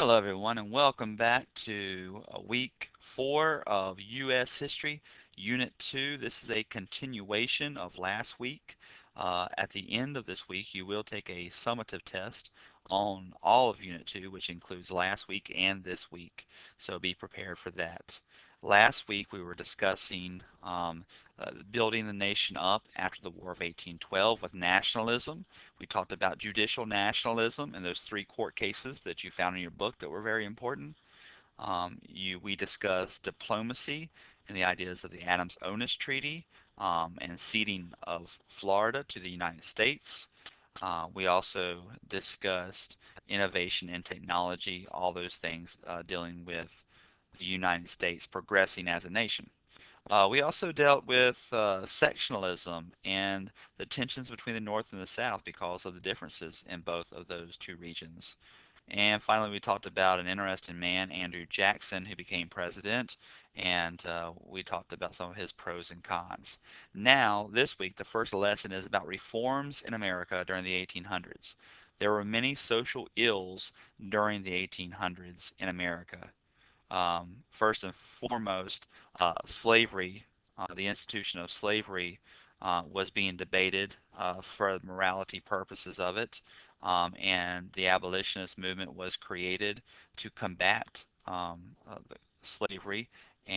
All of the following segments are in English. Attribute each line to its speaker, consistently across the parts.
Speaker 1: Hello, everyone, and welcome back to week 4 of U.S. History, Unit 2. This is a continuation of last week. At the end of this week, you will take a summative test on all of Unit 2, which includes last week and this week, so be prepared for that. Last week, we were discussing building the nation up after the War of 1812 with nationalism. We talked about judicial nationalism and those 3 court cases that you found in your book that were very important. We discussed diplomacy and the ideas of the Adams-Onis Treaty and ceding of Florida to the United States. We also discussed innovation and technology, all those things dealing with the United States progressing as a nation. We also dealt with sectionalism and the tensions between the North and the South because of the differences in both of those 2 regions. And finally, we talked about an interesting man, Andrew Jackson, who became president, and we talked about some of his pros and cons. Now, this week, the first lesson is about reforms in America during the 1800s. There were many social ills during the 1800s in America. First and foremost, slavery, the institution of slavery, was being debated for morality purposes of it, and the abolitionist movement was created to combat slavery,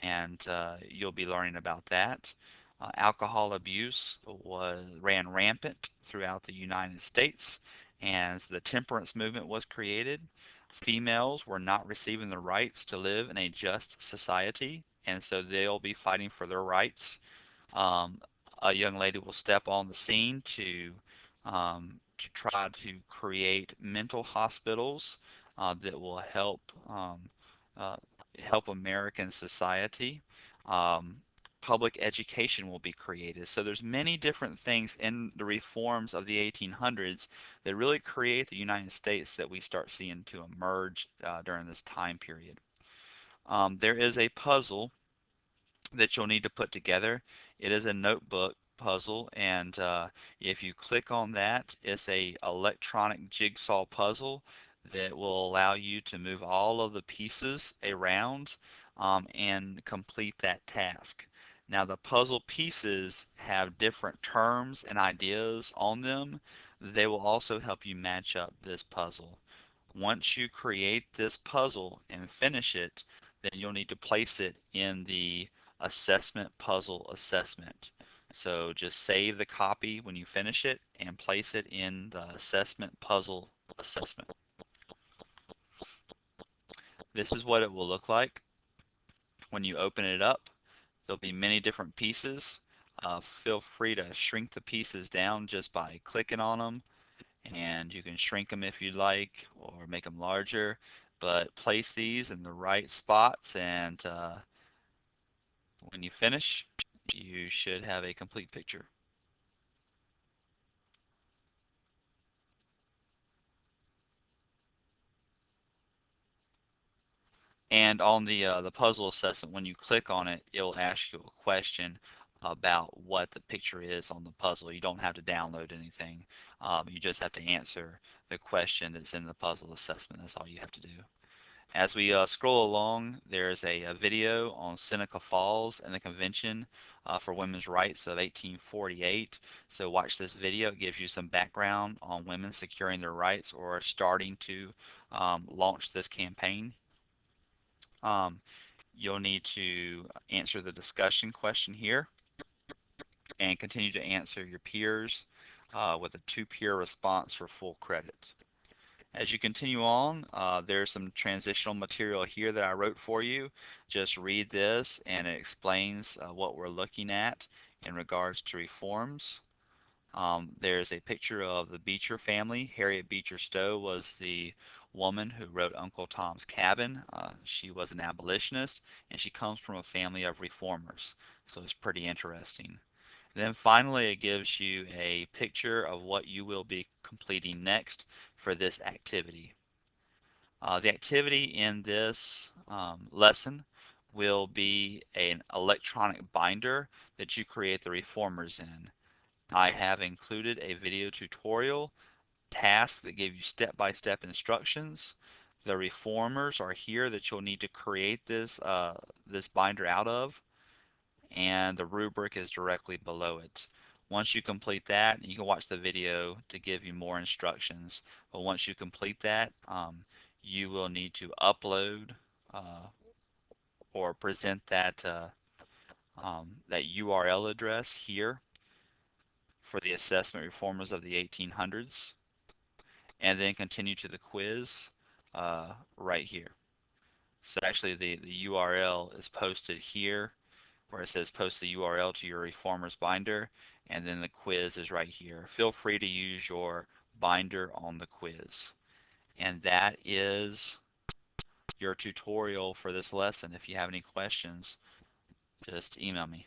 Speaker 1: and you'll be learning about that. Alcohol abuse ran rampant throughout the United States, and the temperance movement was created. Females were not receiving the rights to live in a just society, and so they'll be fighting for their rights. Um, a young lady will step on the scene to try to create mental hospitals that will uh, help American society. Um, Public education will be created. So there's many different things in the reforms of the 1800s that really create the United States that we start seeing to emerge during this time period. There is a puzzle that you'll need to put together. It is a notebook puzzle, and if you click on that, it's a electronic jigsaw puzzle that will allow you to move all of the pieces around and complete that task. Now the puzzle pieces have different terms and ideas on them. They will also help you match up this puzzle. Once you create this puzzle and finish it, then you'll need to place it in the assessment puzzle assessment. So just save the copy when you finish it and place it in the assessment puzzle assessment. This is what it will look like when you open it up. There'll be many different pieces. Feel free to shrink the pieces down just by clicking on them, and you can shrink them if you like or make them larger, but place these in the right spots, and when you finish, you should have a complete picture. And on the puzzle assessment, when you click on it, it'll ask you a question about what the picture is on the puzzle. You don't have to download anything. You just have to answer the question that's in the puzzle assessment. That's all you have to do. As we scroll along, there's a video on Seneca Falls and the Convention for Women's Rights of 1848. So watch this video. It gives you some background on women securing their rights or starting to launch this campaign. Um, you'll need to answer the discussion question here and continue to answer your peers with a 2-peer response for full credit. As you continue on, there's some transitional material here that I wrote for you. Just read this and it explains what we're looking at in regards to reforms. There's a picture of the Beecher family. Harriet Beecher Stowe was the woman who wrote Uncle Tom's Cabin. She was an abolitionist, and she comes from a family of reformers. So it's pretty interesting. Then finally, it gives you a picture of what you will be completing next for this activity. The activity in this lesson will be an electronic binder that you create the reformers in. I have included a video tutorial task that gave you step-by-step instructions The reformers are here that you'll need to create this binder out of, and the rubric is directly below it. Once you complete that, you can watch the video to give you more instructions. But once you complete that, you will need to upload uh, or present that URL address here for the assessment reformers of the 1800s, and then continue to the quiz right here. So actually the URL is posted here where it says post the URL to your reformers binder, and then the quiz is right here. Feel free to use your binder on the quiz. And that is your tutorial for this lesson. If you have any questions, just email me.